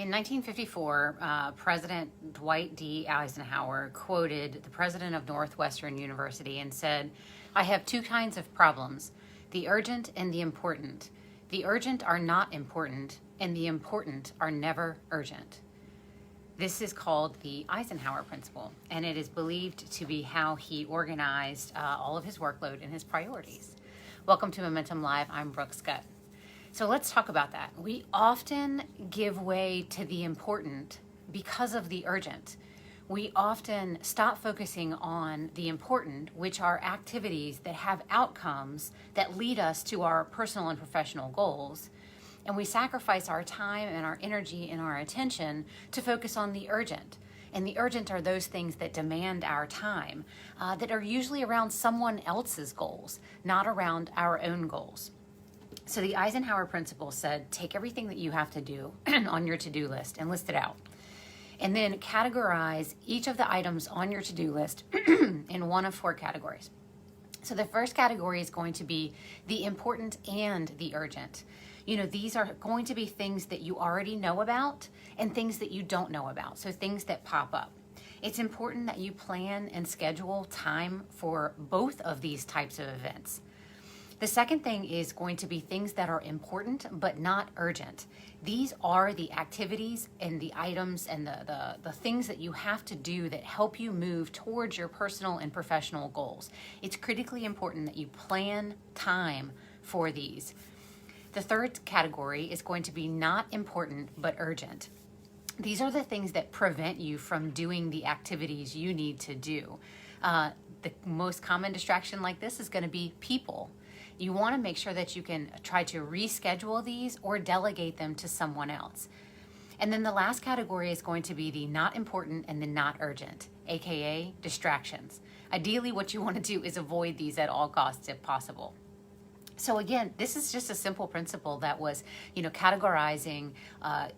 In 1954, President Dwight D. Eisenhower quoted the president of Northwestern University and said, "I have two kinds of problems, the urgent and the important. The urgent are not important, and the important are never urgent." This is called the Eisenhower Principle, and it is believed to be how he organized all of his workload and his priorities. Welcome to Momentum Live. I'm Brooke Scutt. So let's talk about that. We often give way to the important because of the urgent. We often stop focusing on the important, which are activities that have outcomes that lead us to our personal and professional goals. And we sacrifice our time and our energy and our attention to focus on the urgent. And the urgent are those things that demand our time, that are usually around someone else's goals, not around our own goals. So the Eisenhower Principle said, take everything that you have to do on your to-do list and list it out. And then categorize each of the items on your to-do list in one of four categories. So the first category is going to be the important and the urgent. You know, these are going to be things that you already know about and things that you don't know about. So things that pop up. It's important that you plan and schedule time for both of these types of events. The second thing is going to be things that are important but not urgent. These are the activities and the items and the things that you have to do that help you move towards your personal and professional goals. It's critically important that you plan time for these. The third category is going to be not important but urgent. These are the things that prevent you from doing the activities you need to do. The most common distraction like this is going to be people. You want to make sure that you can try to reschedule these or delegate them to someone else. And then the last category is going to be the not important and the not urgent, aka distractions. Ideally, what you want to do is avoid these at all costs if possible. So again, this is just a simple principle that was, categorizing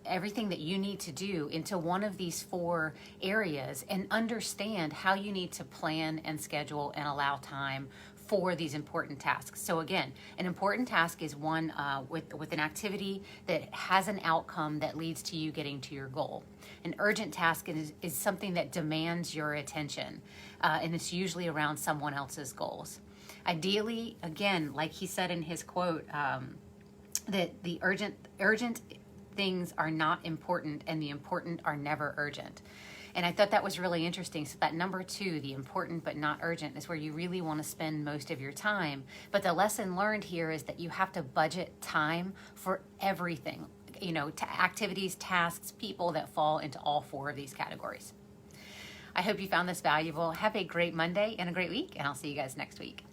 everything that you need to do into one of these four areas and understand how you need to plan and schedule and allow time for these important tasks. So again, an important task is one with an activity that has an outcome that leads to you getting to your goal. An urgent task is something that demands your attention, and it's usually around someone else's goals. Ideally, again, like he said in his quote, that the urgent things are not important and the important are never urgent. And I thought that was really interesting. So that number 2, the important but not urgent, is where you really want to spend most of your time. But the lesson learned here is that you have to budget time for everything, activities, tasks, people that fall into all four of these categories. I hope you found this valuable. Have a great Monday and a great week, and I'll see you guys next week.